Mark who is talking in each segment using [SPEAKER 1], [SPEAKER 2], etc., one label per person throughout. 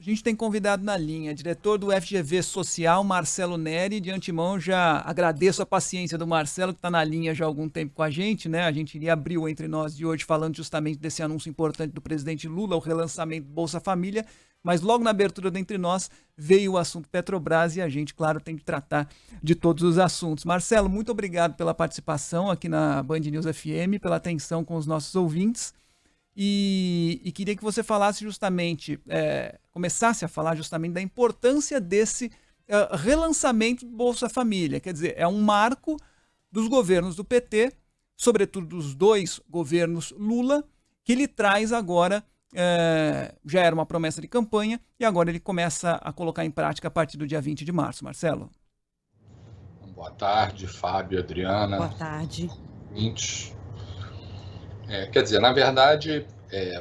[SPEAKER 1] gente tem convidado na linha, diretor do FGV Social, Marcelo Neri. De antemão, já agradeço a paciência do Marcelo, que está na linha já há algum tempo com a gente, né? A gente iria abrir o Entre Nós de hoje falando justamente desse anúncio importante do presidente Lula, o relançamento do Bolsa Família, mas logo na abertura do Entre Nós veio o assunto Petrobras e a gente, claro, tem que tratar de todos os assuntos. Marcelo, muito obrigado pela participação aqui na Band News FM, pela atenção com os nossos ouvintes. E queria que você falasse justamente, começasse a falar justamente da importância desse relançamento do Bolsa Família. Quer dizer, é um marco dos governos do PT, sobretudo dos dois governos Lula, que ele traz agora, já era uma promessa de campanha, e agora ele começa a colocar em prática a partir do dia 20 de março. Marcelo.
[SPEAKER 2] Boa tarde, Fábio, Adriana.
[SPEAKER 3] Boa tarde.
[SPEAKER 2] Quer dizer, na verdade,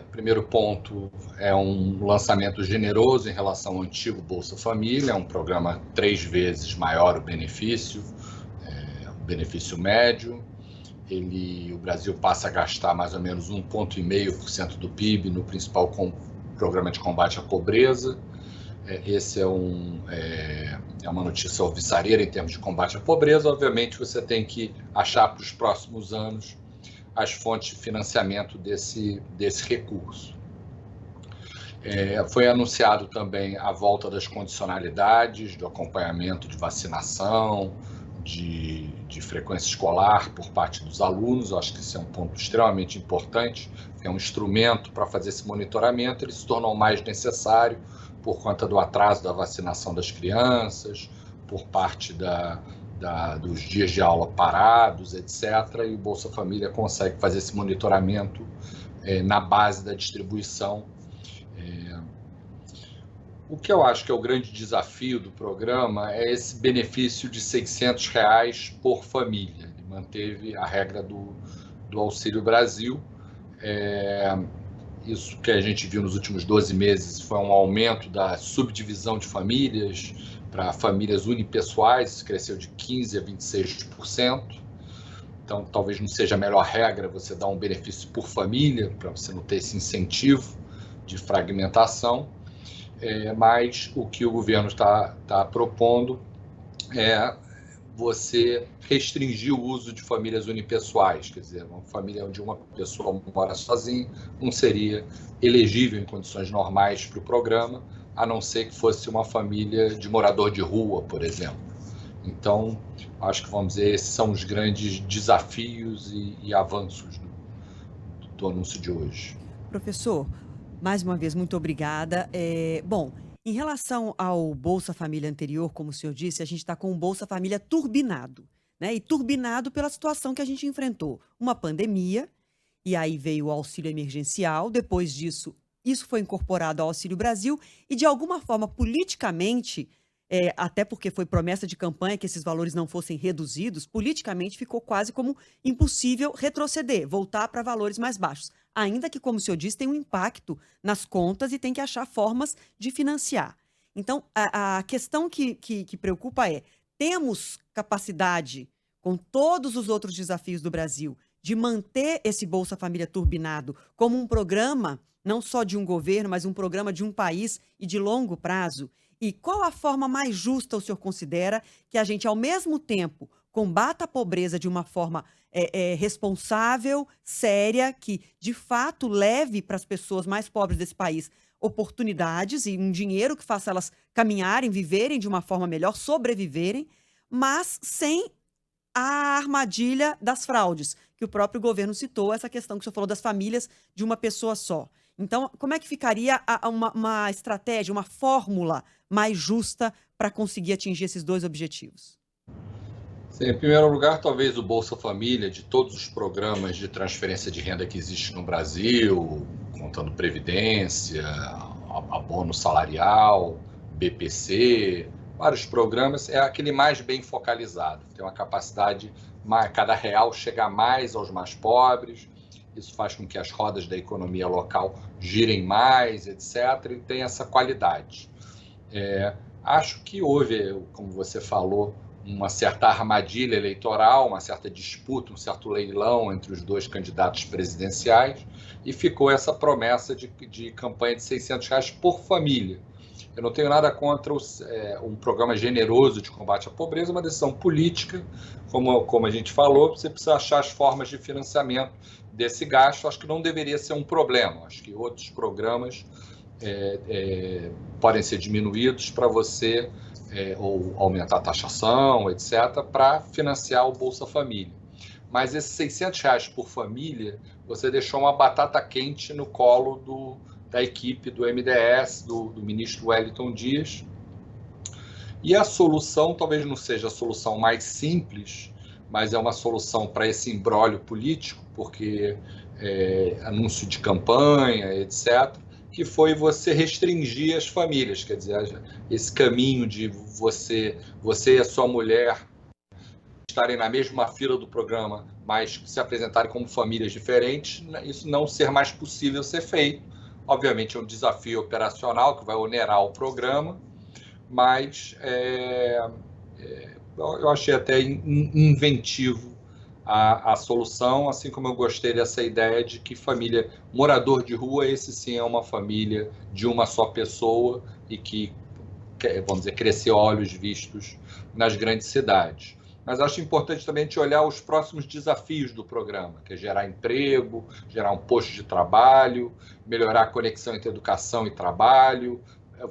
[SPEAKER 2] o primeiro ponto é um lançamento generoso em relação ao antigo Bolsa Família, é um programa 3 vezes maior o benefício médio. O Brasil passa a gastar mais ou menos 1,5% do PIB no principal programa de combate à pobreza. Esse é uma notícia alvissareira em termos de combate à pobreza. Obviamente, você tem que achar para os próximos anos as fontes de financiamento desse recurso. Foi anunciado também a volta das condicionalidades, do acompanhamento de vacinação, de frequência escolar por parte dos alunos. Eu acho que esse é um ponto extremamente importante, que é um instrumento para fazer esse monitoramento. Ele se tornou mais necessário por conta do atraso da vacinação das crianças, por parte dos dias de aula parados, etc. E o Bolsa Família consegue fazer esse monitoramento na base da distribuição. O que eu acho que é o grande desafio do programa é esse benefício de R$600 por família. Ele manteve a regra do Auxílio Brasil. Isso que a gente viu nos últimos 12 meses foi um aumento da subdivisão de famílias para famílias unipessoais, isso cresceu de 15% a 26%. Então, talvez não seja a melhor regra você dar um benefício por família, para você não ter esse incentivo de fragmentação. Mas o que o governo está propondo é você restringir o uso de famílias unipessoais, quer dizer, uma família onde uma pessoa mora sozinha não seria elegível em condições normais para o programa, a não ser que fosse uma família de morador de rua, por exemplo. Então, acho que, vamos dizer, esses são os grandes desafios e avanços do anúncio de hoje.
[SPEAKER 3] Professor, mais uma vez, muito obrigada. Bom, em relação ao Bolsa Família anterior, como o senhor disse, a gente está com o Bolsa Família turbinado, né? E turbinado pela situação que a gente enfrentou. Uma pandemia, e aí veio o auxílio emergencial, depois disso, isso foi incorporado ao Auxílio Brasil, e de alguma forma, politicamente, até porque foi promessa de campanha que esses valores não fossem reduzidos, politicamente ficou quase como impossível retroceder, voltar para valores mais baixos. Ainda que, como o senhor disse, tem um impacto nas contas e tem que achar formas de financiar. Então, a questão que preocupa temos capacidade, com todos os outros desafios do Brasil, de manter esse Bolsa Família turbinado como um programa, não só de um governo, mas um programa de um país e de longo prazo? E qual a forma mais justa o senhor considera que a gente, ao mesmo tempo, combata a pobreza de uma forma responsável, séria, que de fato leve para as pessoas mais pobres desse país oportunidades e um dinheiro que faça elas caminharem, viverem de uma forma melhor, sobreviverem, mas sem a armadilha das fraudes, que o próprio governo citou, essa questão que o senhor falou das famílias de uma pessoa só. Então, como é que ficaria uma estratégia, uma fórmula mais justa para conseguir atingir esses dois objetivos?
[SPEAKER 2] Sim, em primeiro lugar, talvez o Bolsa Família, de todos os programas de transferência de renda que existem no Brasil, contando Previdência, abono salarial, BPC, vários programas, é aquele mais bem focalizado. Tem uma capacidade, cada real chegar mais aos mais pobres, isso faz com que as rodas da economia local girem mais, etc., e tem essa qualidade. Acho que houve, como você falou, uma certa armadilha eleitoral, uma certa disputa, um certo leilão entre os dois candidatos presidenciais, e ficou essa promessa de campanha de R$600 por família. Eu não tenho nada contra um programa generoso de combate à pobreza, uma decisão política, como a gente falou, você precisa achar as formas de financiamento desse gasto. Acho que não deveria ser um problema. Acho que outros programas podem ser diminuídos para você, ou aumentar a taxação, etc., para financiar o Bolsa Família. Mas esses R$600 por família, você deixou uma batata quente no colo da equipe do MDS, do ministro Wellington Dias. E a solução talvez não seja a solução mais simples, mas é uma solução para esse imbróglio político, porque anúncio de campanha, etc., que foi você restringir as famílias, quer dizer, esse caminho de você e a sua mulher estarem na mesma fila do programa, mas se apresentarem como famílias diferentes, isso não ser mais possível ser feito. Obviamente é um desafio operacional que vai onerar o programa, mas eu achei até inventivo a solução, assim como eu gostei dessa ideia de que família morador de rua, esse sim é uma família de uma só pessoa e que, vamos dizer, cresceu a olhos vistos nas grandes cidades. Mas acho importante também a gente olhar os próximos desafios do programa, que é gerar emprego, gerar um posto de trabalho, melhorar a conexão entre educação e trabalho,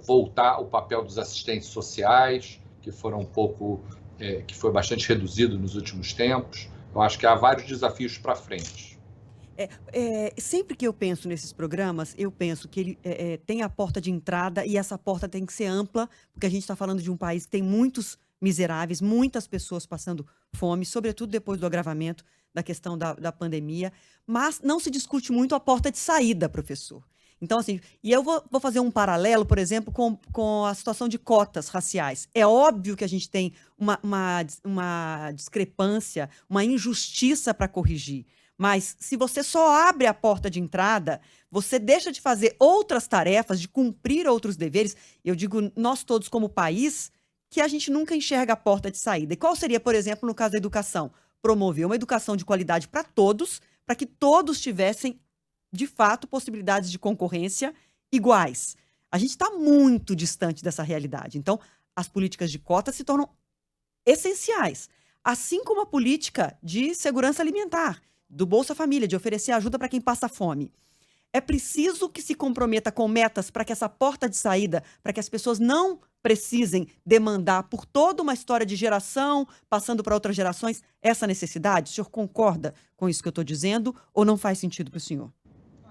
[SPEAKER 2] voltar o papel dos assistentes sociais, que foi bastante reduzido nos últimos tempos. Eu acho que há vários desafios para frente.
[SPEAKER 3] Sempre que eu penso nesses programas, eu penso que ele tem a porta de entrada e essa porta tem que ser ampla, porque a gente está falando de um país que tem muitos miseráveis, muitas pessoas passando fome, sobretudo depois do agravamento da questão da pandemia, mas não se discute muito a porta de saída, professor. Então, assim, e eu vou fazer um paralelo, por exemplo, com a situação de cotas raciais. É óbvio que a gente tem uma discrepância, uma injustiça para corrigir, mas se você só abre a porta de entrada, você deixa de fazer outras tarefas, de cumprir outros deveres. Eu digo, nós todos como país, que a gente nunca enxerga a porta de saída. E qual seria, por exemplo, no caso da educação? Promover uma educação de qualidade para todos, para que todos tivessem, de fato, possibilidades de concorrência iguais. A gente está muito distante dessa realidade. Então, as políticas de cotas se tornam essenciais. Assim como a política de segurança alimentar, do Bolsa Família, de oferecer ajuda para quem passa fome. É preciso que se comprometa com metas para que essa porta de saída, para que as pessoas não precisem demandar por toda uma história de geração, passando para outras gerações, essa necessidade? O senhor concorda com isso que eu estou dizendo ou não faz sentido para o senhor?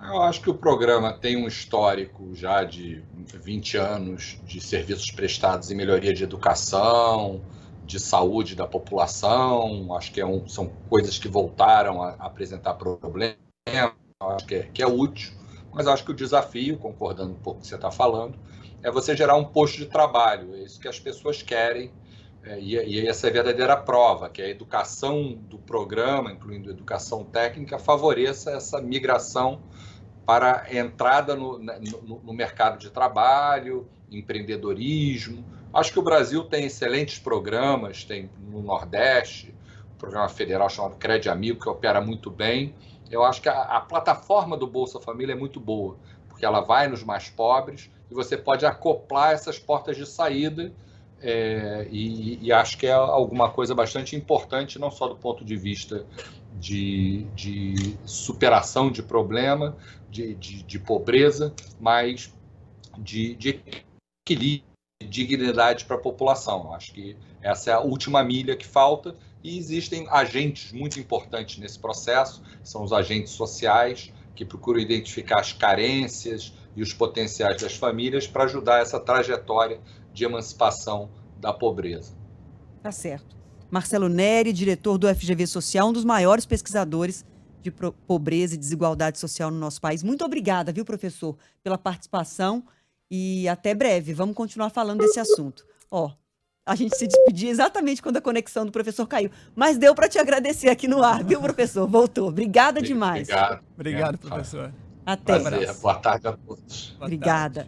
[SPEAKER 2] Eu acho que o programa tem um histórico já de 20 anos de serviços prestados em melhoria de educação, de saúde da população. Acho que são coisas que voltaram a apresentar problemas. Acho que é útil, mas acho que o desafio, concordando um pouco com o que você está falando, é você gerar um posto de trabalho. É isso que as pessoas querem, e essa é a verdadeira prova, que a educação do programa, incluindo educação técnica, favoreça essa migração para a entrada no mercado de trabalho, empreendedorismo. Acho que o Brasil tem excelentes programas, tem no Nordeste, um programa federal chamado Crédito Amigo, que opera muito bem. Eu acho que a plataforma do Bolsa Família é muito boa, porque ela vai nos mais pobres e você pode acoplar essas portas de saída, e acho que é alguma coisa bastante importante, não só do ponto de vista de superação de problema, de pobreza, mas de equilíbrio, de dignidade para a população. Acho que essa é a última milha que falta. E existem agentes muito importantes nesse processo, são os agentes sociais, que procuram identificar as carências e os potenciais das famílias para ajudar essa trajetória de emancipação da pobreza.
[SPEAKER 3] Tá certo. Marcelo Neri, diretor do FGV Social, um dos maiores pesquisadores de pobreza e desigualdade social no nosso país. Muito obrigada, viu, professor, pela participação e até breve. Vamos continuar falando desse assunto. A gente se despedia exatamente quando a conexão do professor caiu. Mas deu para te agradecer aqui no ar, viu, professor? Voltou. Obrigada demais.
[SPEAKER 2] Obrigado.
[SPEAKER 1] Obrigado, professor.
[SPEAKER 3] Até.
[SPEAKER 2] Prazer. Boa tarde a todos.
[SPEAKER 3] Obrigada.